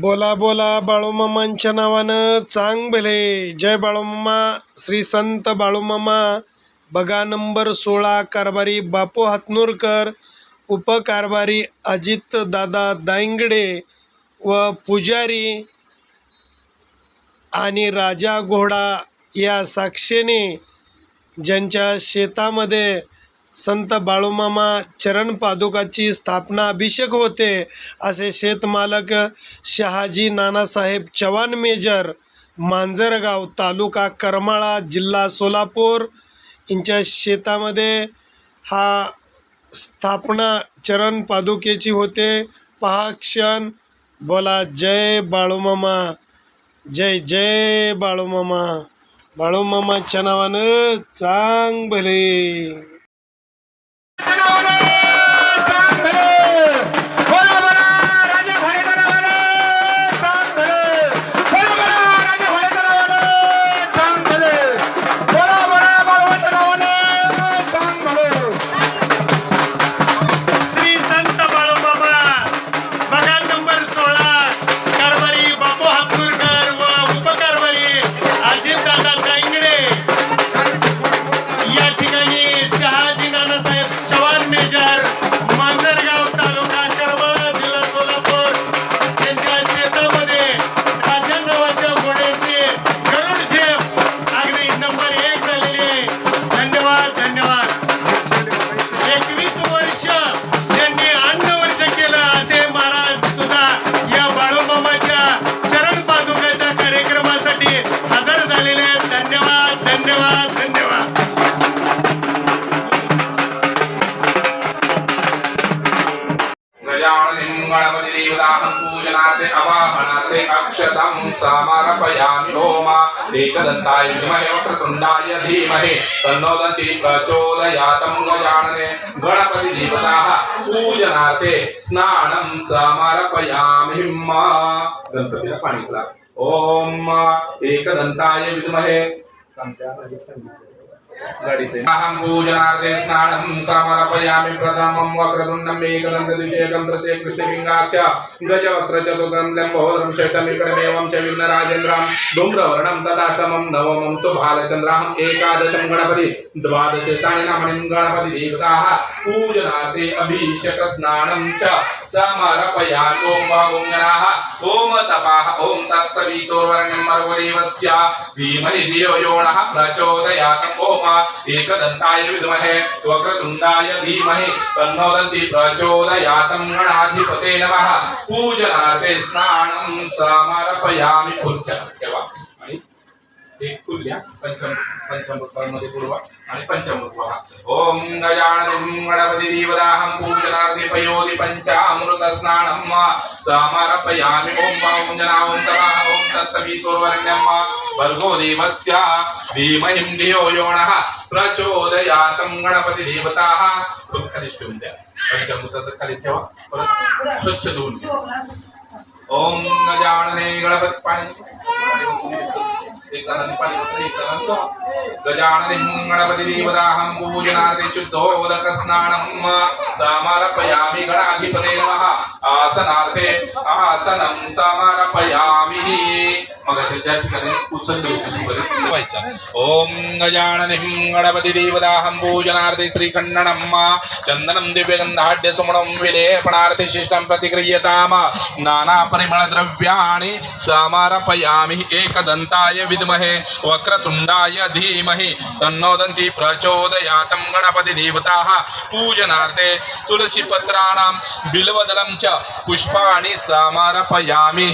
बोला बोला बाळूमामांच्या नावानं चांग भले. जय बाळूमामा. श्री संत बाळूमामा. बघा नंबर 16. कारभारी बापू हातनूरकर, उपकारभारी अजित दादा दायंगडे व पुजारी आणि राजा घोडा या साक्षीने ज्यांच्या शेतामध्ये संत बाळूमामा चरण पादुकाची स्थापना अभिषेक होते असे शेतमालक शहाजी नानासाहेब चव्हाण मेजर, मांजरगाव, तालुका करमाळा, जिल्हा सोलापूर यांच्या शेतामध्ये हा स्थापना चरण पादुकेची होते. पहा क्षण. बोला जय बाळूमामा. जय जय बाळूमामा. बाळूमामाच्या नावानं चांग भले. श्री संत बाळूमामा. बघा नंबर 16. कारभारी बापू हातनूरकर व उपकारभारी अजितदादा दायंगडे या ठिकाणी शहाजी नानासाहेब चव्हाण मेजर, मांजरगाव, तालुका करमाळा, जिल्हा सोलापूर यांच्या शेतामध्ये राजा नावाच्या घोड्याची गरुड झेप अगदी नंबर 1 झालेली आहे. धन्यवाद धन्यवाद. 21 वर्ष त्यांनी अन्नवर्ज केलं असे महाराज सुद्धा या बाळूमामाच्या चरण पादुकाच्या कार्यक्रमासाठी हजर झालेले आहेत. धन्यवाद धन्यवाद धन्यवाद. गजाननं गणपतिदेवताहं पूजनार्थे अवाहनार्थे अक्षतं समार्पयामि. ओम एकदन्ताय विद्महे वक्रतुण्डाय धीमहि तन्नो दन्ति प्रचोदयात्. गजानने गणपतिदेवताः पूजनार्थे स्नानं समर्पयामि. गणपतीला पाणी पिला. ओम एकदन्ताय विद्महे अहं पूजनार्थे स्नानं समर्पयामि. प्रथमं वक्रतुण्डं एकदन्तं तृतीयं कृष्णपिङ्गाक्ष गजवक्त्रचतुर्थं लम्बोदरं षष्ठमिकरमेवं च विघ्नराजेन्द्रं धूम्रवर्णं तथाष्टमं नवमं तु भालचन्द्राहं एकादशं गणपति द्वादशस्थाने नामनि गणपतिदेवताः पूजनार्थे अभिषेक स्नानं च समर्पयामि. ओम गणाः ओम तपाः ओम तत्सवितुर्वरेण्यं भर्गोदेवस्य धीमहि धियो यो नः प्रचोदयात्. ओम एकदन्ताय विद्महे वक्रतुण्डाय धीमहि तन्नो दन्ति प्रचोदयात्. गणाधिपते नमः. पूजनार्थे स्नानं समर्पयामि. आणि एक कुल्या पंचमूर्तांमध्ये पूर्व आणि पंचमूर्त. ओम गजाननं गणपतिदेवताहं पूजनार्थे पयोधि पंचामृत स्नानं समर्पयामि. ओम जनाओं तमः ओम तत्सवितुर्वरेण्यं भर्गो देवस्य धीमहि धियो यो नः प्रचोदयात्. गणपतिदेवताः खाली ठेवून द्या. पंचमूर्ताचं खाली ठेवा. परत स्वच्छ धुवून घ्या. ओम गजानने गणपती पाणी गजाननं गणपतिदेवताहं पूजनार्थे शुद्धोदक स्नानं समर्पयामि. गणाधिपते नमः. आसनार्थे आसनं समर्पयामि. मगाशी ज्या ठिकाणी उचलली होती. ओम गजाननं गणपतिदेवताहं पूजनार्थे श्रीखण्डनं चन्दनं दिव्यगन्धाढ्य सुमनं विलेपनार्थे शिष्टं प्रतिक्रियताम नाना परिमलद्रव्याणि समर्पयामि. एकदन्ताय विद्महे वक्रतुण्डाय धीमहि तन्नो दन्ति प्रचोदयात्. गणपतिदेवताः पूजनार्थे तुलसीपत्राणां बिल्वदलं च पुष्पाणि समर्पयामि.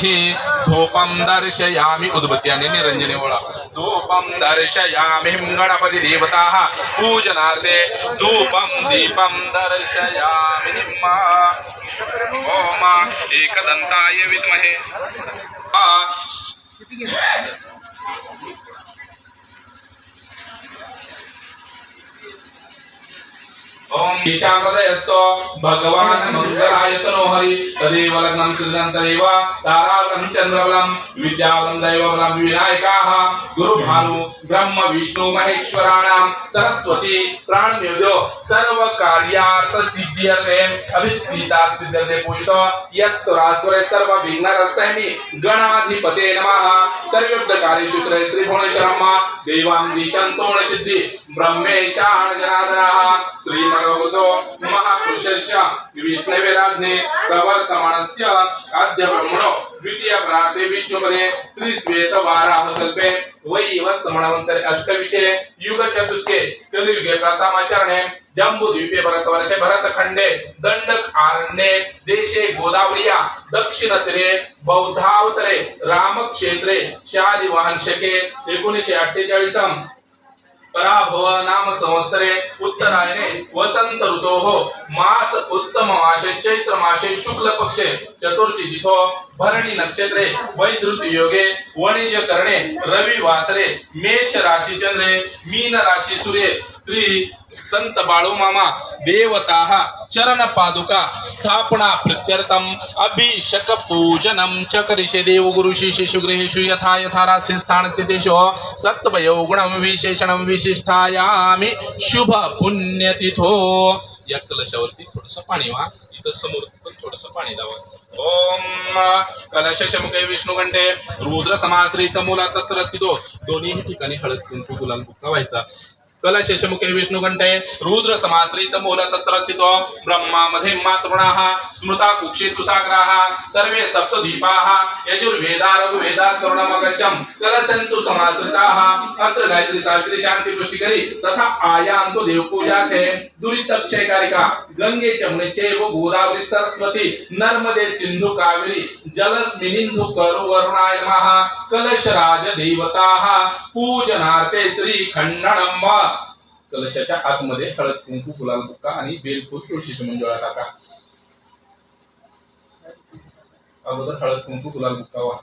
धूपं दर्शयामि. उद्बत्ती आणि निरंजने ओळा. धूपं दर्शयामि. गणपतिदेवताः पूजनार्थे धूपं दीपं दर्शयामि. ओम एकदन्ताय विद्महे ओम ईशान हृदयस्थो भगवान मंगलायतनो हरि तदेव लग्नं सृजन्तदेव ताराबलं चन्द्रबलं विद्याबलं दैवबलं विनायकाः गुरुभानु ब्रह्म विष्णु महेश्वराणां सरस्वती प्राणनियोजो सर्व कार्यार्थ सिद्ध्यर्थे अभिसीतार्थ सिद्ध्यर्थे पूजितो यत् सुरासुरे सर्व विघ्नहस्तैमि गणाधिपते नमः सर्वयुक्तकार्येषु श्री भुवनेश्वरम्मा देवां दिशन्तोण सिद्धि ब्रह्मेशान जनार्दनः श्रीमद्भगवतो महापुरुषस्य विष्णुवेदाग्ने प्रवर्तमानस्य आद्य ब्रह्मणो द्वितीय प्राते विष्णुपदे श्री श्वेतवाराह कल्पे वैवस्वमनवन्तरे अष्टविशे युग चतुष्के कलियुगे प्रथमाचरणे जम्बूद्वीपे भरतवर्षे भरतखंडे दंडक आरण्ये देशे गोदावरीया दक्षिणतीरे बौद्धावतरे रामक्षेत्रे शालिवाहन शके 1948 पराभव नाम संवत्सरे उत्तरायणे वसंत ऋतोः मास उत्तम मासे चैत्र मासे शुक्ल पक्षे चतुर्थी तिथो भरणी नक्षत्रे वैधृत योगे वणिज करणे रवि वासरे मेष राशि चंद्रे मीन राशि सूर्ये श्री संत बाळूमामा देवताः चरण पादुका स्थापना प्रत्यर्थम अभिषेक पूजनम च करिष्ये देव गुरु शिष्येषु गृहेषु यथा यथा राशि स्थान स्थितेषु सत्वयो गुणं विशेषणं विशिष्टायामि शुभ पुण्यतिथो या कलशावरती थोडंसं पाणी वा इथं समोर पण थोडंसं पाणी लावा ओम कलशमुखे विष्णुकंठे रुद्र समाश्रित मूला तत्र स्थितो दोन्ही ठिकाणी हळद कुंकू गुलाल बुक्का व्हायचा कलशमुखे विष्णुकंठे रुद्र समाश्रित मूल तत्र स्थितो ब्रह्मा मध्ये मातृणाः स्मृता कुक्षितुसागराः सर्वे सप्तद्वीपाः यजुर्वेदा ऋग्वेदा करुणमगस्यं कलशन्तु समाश्रिताः अत्र गायत्री सावित्री शांति पुष्टिकरी तथा आयान्तु देवपूजार्थे दुरितक्षयकारिका गंगे चमुने चैव गोदावरी सरस्वती नर्मदे सिंधु कावेरी जलस्मिनिन्धु करुवरुणाय नमः कलशराज देवताः पूजनार्थे श्री खंडणं कलशाच्या आतमध्ये हळद कुंकू गुलाल बुक्का आणि बेलफूल तुळशीची मंजुळा टाका अगोदर हळद कुंकू गुलाल बुक्का वा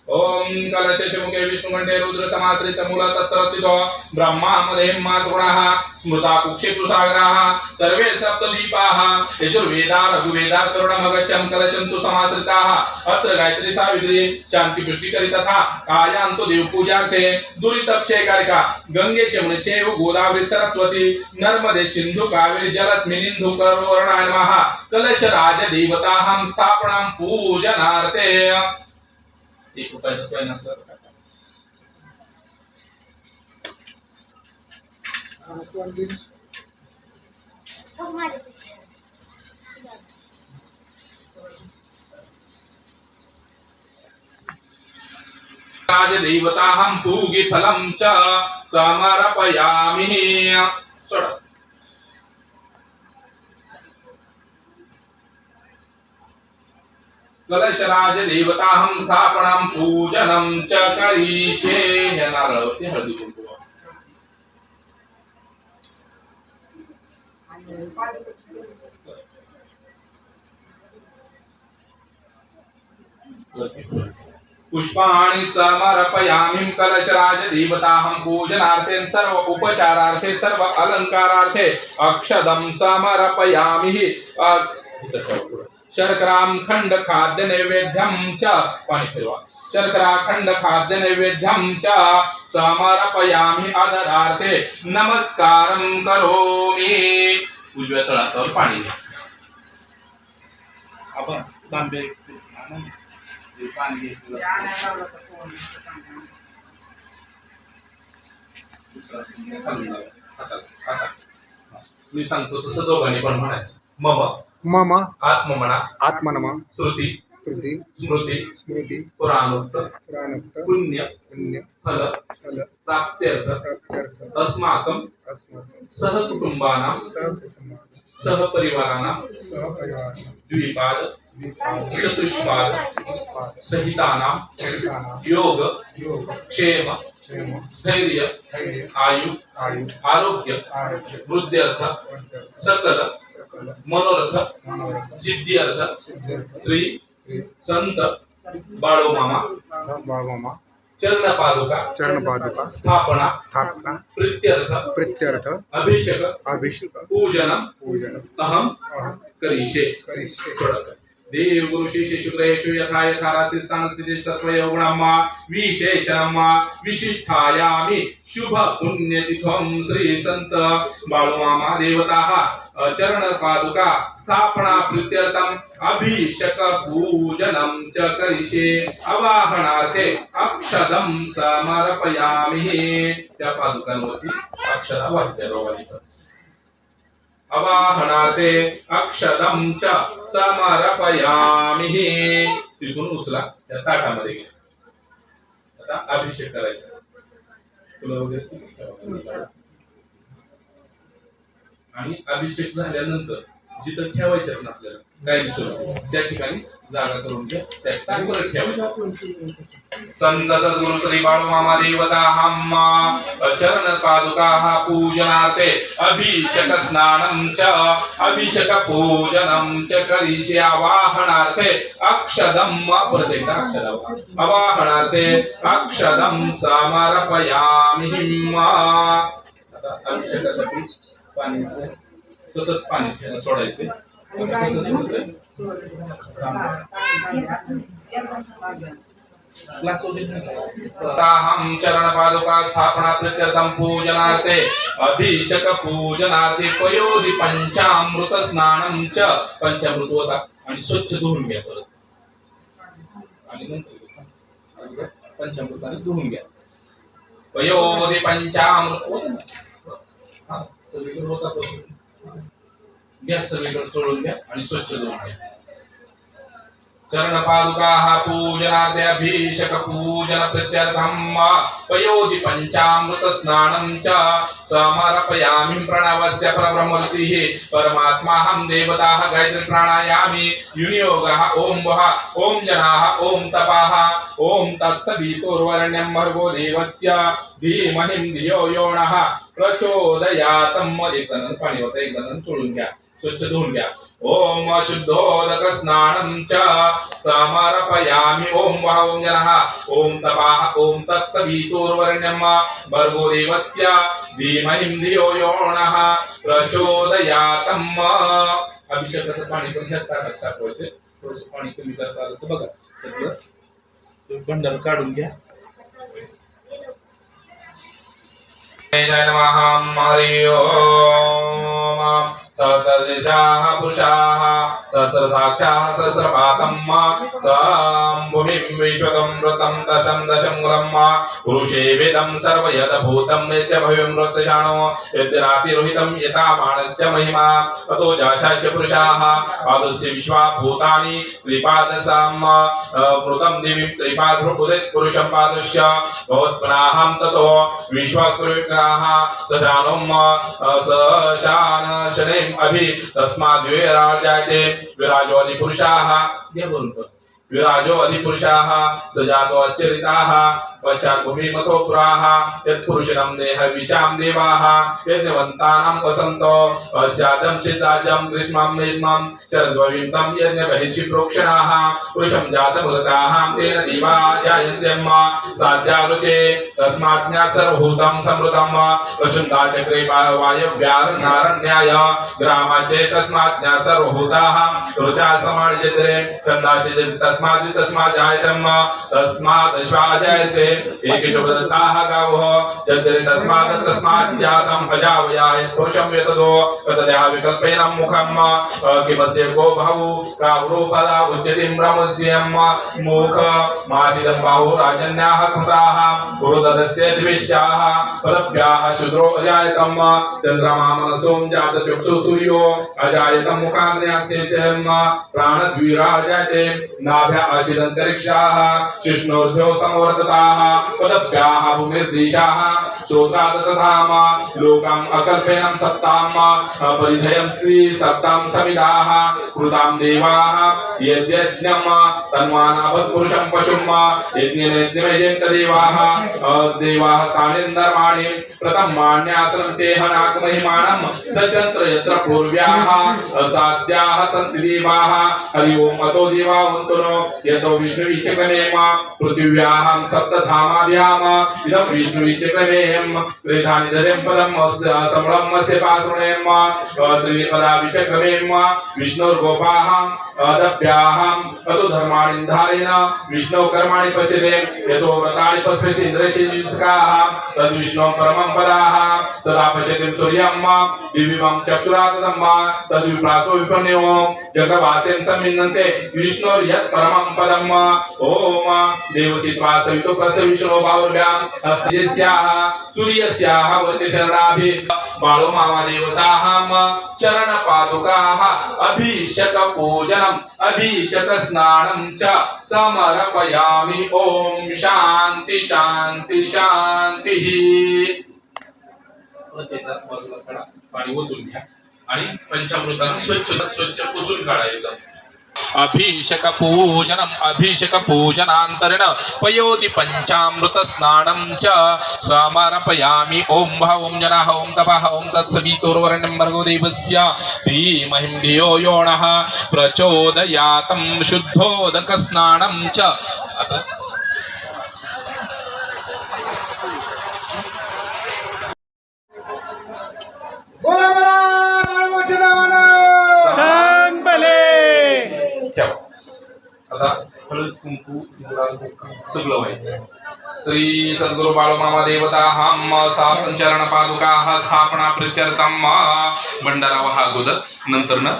ओम कलशमुखे विष्णुकंठे रुद्र समाश्रित मूल तत्र स्थितो ब्रह्मा मध्ये मातृणाः स्मृता कुक्षितुसागराः सर्वे सप्तद्वीपाः यजुर्वेदा ऋग्वेदा करुणमगस्यं कलशन्तु समाश्रिताः अत्र गायत्री सावित्री शांति पुष्टिकरी तथा आयान्तु देवपूजार्थे दुरितक्षयकारिका गंगे चमुने चैव गोदावरी सरस्वती नर्मदे सिंधु कावेरी जलस्मिनिन्धु करुवरुणाय नमः कलशराज देवताहं स्थापनां पूजनार्थे एक रुपयाचा कॉइन असला तर टाका राज देवताहं पूगी फलं च समर्पयामि सोडा कलशराज देवताहं स्थापनं पूजनं च करिष्ये हे नारळावरती हळदी कुंकू पुष्पाणि समर्पयामि कलशराज देवताहं पूजनार्थे सर्व उपचारार्थे सर्व अलंकारार्थे अक्षदं समर्पयामि शर्करां खंड खाद्य नैवेद्यं च पाणी फिरवा शर्करा खंड खाद्य नैवेद्यं च समर्पयामि आदरार्थे नमस्कारं करोमि उजव्या तळावर पाणी घ्या आपण तांबे पाणी मी सांगतो तसं दोघांनी पण म्हणायचं मम आत्ममना आत्मनमा श्रुती स्मृती स्मृती स्मृती पुराणोक्त पुराणोक्त पुण्य पुण्य फल फल प्राप्त्यर्थ प्राप्त्यर्थ अस्माकं अस्माकं सहकुटुंबानां सहकुटुंबानां सहपरिवाराणां सहपरिवाराणां द्विपाद द्विपाद चतुष्पाद चतुष्पाद सहितानां सहितानां योग योग क्षेम क्षेम स्थैर्य धैर्य आयु आयु आरोग्य आरोग्य वृद्ध्यर्थ वर्धक सकल सकल मनोरथ मनोरथ सिद्ध्यर्थ सिद्ध्यर्थ श्री श्री संत बाळूमामा बाळमामा चरणपादुका स्थापना स्थापना प्रीत्यर्थ अभिषेक पूजनम अहम करिष्ये देव गुरु श्री शुक्रेषु यथा यथा राशि स्थान स्थिति सत्वयोगुणम विशेषम विशिष्टायामि शुभ पुण्यतिथम श्री संत बाळुमामा देवताः चरण पादुका स्थापना प्रीत्यर्थम अभिषेक पूजनम च करिष्ये अवाहनार्थे अक्षदम समर्पयामि त्या पादुकांवरती अक्षरा वाच्यरोवाली अवाहनार्थे अक्षदम च समर्पयामि तिथून उचला त्या ताटामध्ये घ्या आता अभिषेक करायचा फुलं वगैरे आणि अभिषेक झाल्यानंतर जिथं ठेवायचं ना आपल्याला गायब स्वरूप त्या ठिकाणी जागा करून घ्या त्या ठिकाणी परत ठेवायचं संत सद्गुरु श्री बाळूमामा देवता हम चरण पादुका पूजनार्थे अभिषेक स्नानं च अभिषेक पूजनं च करिष्ये अवाहनार्थे अक्षदम प्रत्येक अक्षर अवाहनार्थे अक्षदम समर्पयामि आता अभिषेकासाठी पाण्याचं सतत पाणी सोडायचे हम चरण पादुका स्थापना प्रीत्यर्थम पूजनार्थे अभिषेक पूजनार्थे पयोधि पंचामृत स्नानं च पंचामृत होता आणि स्वच्छ धुवून घ्या परत आणि नंतर पंचामृताने धुवून घ्या पयोधि पंचामृत सगळीकडे होता गॅस सगळीकडे चोळून घ्या आणि स्वच्छ धुवून घ्या चरण पादुका पूजनार्थे अभिषेक पूजन प्रत्यर्थम पयोधि पंचामृत स्नानं च समर्पयामि प्रणवस्य परब्रह्मऋषिः परमात्मा हम देवताः गायत्री प्राणायामि विनियोगः ओम वः ओम जनाः ओम तपाः ओम तत्सवितुर्वरेण्यं भर्गो देवस्य धीमहि धियो यो नः प्रचोदयात् एक जण पाणी होतं एक जण चोळून घ्या स्वच्छ धुवून घ्या ओम शुद्धोदक स्नानं च समर्पयामि ओम वः ओम जनः ओम तपाः ओम तत्सवितुर्वरेण्यं भर्गो देवस्य धीमहि धियो यो नः प्रचोदयात् अभिषेकाचं पाणी पण ह्याच ताटात साठवायचं थोडंसं पाणी कमी करता आलं तर बघा त्यातलं बंडल काढून घ्या जय नमः हरि ओम सहस्रदिशाः पुरुषाः सहस्रसाक्षाः सहस्रपातं भूमिं विश्वतं व्रतं दशं कुलं पुरुषे वेदं सर्वयदभूतं यच्च भव्यं वृत्तशाणो यद्नातिरोहितं यथा बाणस्य महिमा ततो जाशास्य पुरुषाः पादस्य विश्वा भूतानि त्रिपादसां मृतं दिवि त्रिपादरुपुदित पुरुषं पादस्य भवत्पुनाहं ततो विश्वकृष्णाः सशानं सशान शने अभि तस्माद् विराजाते विराजो अधिपुरुषाः ये बोलतो विराजो अधिपुरुषाः सजातो अच्चरिताः पश्चात् भूमिमतो पुराः यत्पुरुषं देह विशां देवाः यज्ञवन्तानां वसन्तो पश्चादं सिद्धाजं ग्रीष्मं मेघ्मं शरद्वविन्तं यज्ञबहिषि प्रोक्षणाः पुरुषं जातमुदताः तेन दिवा जायन्त्यं साध्यारुचे तस्मात् सर्वभूतं समृतं वसुन्ताचक्रे वायव्यारण्याय ग्रामाचे तस्मात् सर्वभूताः रुचा समार्जते छन्दांसि तस्मात् जायतं तस्मात् अश्वाजायते एकेषु प्रदत्ताः गावः यद्रे तस्मात् जातं भजावयाय पुरुषं यततो तदया विकल्पेन मुखं किमस्य को बहु कावरूपदा उच्यते ब्रह्मस्यं मुख मासिदं बाहु राजन्याः कृताः पुरोदस्य द्विष्याः पदभ्याः शूद्रो अजायतं चन्द्रमा मनसों जातचक्षु सूर्यो अजायतं मुखाग्न्याक्षेत्रं प्राणद्विराजायते नाभ्या आशिदन्तरिक्षाः शिष्णोर्ध्यो समवर्तताः पदभ्याः भूमिर्दिशाः श्रोत्रात् तथाम लोकम् अकल्पेनं सप्तां परिधयं श्री सप्तां समिदाः कृतां देवाः यद्यज्ञं तन्वानाभत्पुरुषं पशुं यज्ञमेज्ञमेजन्त देवाः स्थानेन्दर्माणि प्रथमान्यासनं नागमहिमानं सचन्त्र यत्र पूर्व्याः असाध्याः सन्ति देवाः हरि ओम अतो देवावन्तुनो यतो विष्णुविचक्रमेम पृथिव्याहं सप्तधामाभ्याम इदं विष्णुविचक्रमेम त्रिधानि धरेम पदम् समलं अस्य पात्रुणेम त्रिपदा विचक्रमेम विष्णुर्गोपाहं अदभ्याहं अतो धर्माणि धारेण विष्णु कर्माणि पचते यतो व्रतानि पस्पशि इन्द्रशि युष्काः तद् विष्णु परमं पदाः सदा पश्यति सूर्यं दिव्यं चतुरातदं तद् विप्रासो विपन्यो जगवासेन समिन्नन्ते विष्णुर्यत् परमं पदम् ओम देवसित्वा सवितो कस्य विष्णु बाहुर्भ्याम् अस्यस्याः सूर्यस्याः वचशरणाभि बालो मामा देवताहं चरण पादुकाः अभिषेक पूजनम् अभिषेक स्नानं च समर्पयामि ओम शांति शांति शांतिः पाणी ओतून घ्या आणि पंचामृतानं स्वच्छ पुसून काढायचं अभिषेक पूजनांतरेण पयोति पंचामृत स्नानं च समर्पयामि ओम भा ओम जनाः ओम तपः ओम तत्सवितुर्वरेण्यं भर्गो देवस्य धीमहि धियो यो नः प्रचोदयातं शुद्धोदक स्नानं च आता बोला बोला बाळमाच्या नावानं सांग भले. ठेवा आता हळद कुंकू गुलाल सगळं व्हायचं श्री सद्गुरु बाळमामा देवता हम सापंचरण पादुका स्थापना प्रीत्यर्थम भंडारा हा गोदत नंतर न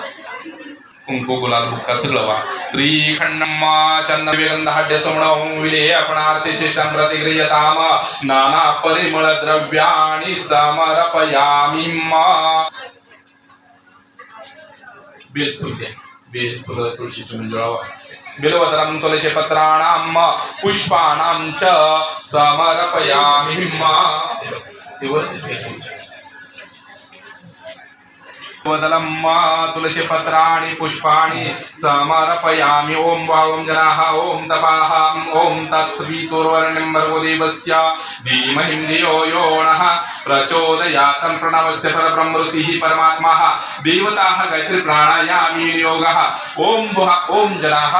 कुंकू गुलाल बुक्का सगळं वा श्रीखंडम चंदन विगंध हाड्य सोमण विले आपणार्थे शेषां प्रतिगृह्यताम नाना परिमळ द्रव्याणि समर्पयामि बेलफुल तुळशीची मंजुळावा बिल्वदलं तुलसी पत्राणां पुष्पाणां च समर्पयामि वदलं तुलसी पत्राणि पुष्पाणि समर्पयामि ओम वावं जनाः ओम तपाः ओम तत्सवितुर्वरेण्यं भर्गो देवस्य धीमहि धियो यो नः प्रचोदयातं प्रणवस्य परब्रह्म ऋषिः परमात्मा देवताः गायत्री प्राणायामि योगः ओम जनाः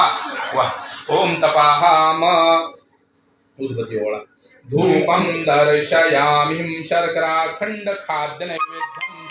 ओम तपाः उद्भति ओळा धूपं दर्शयामि शर्करा खंड खाद्य नैवेद्यं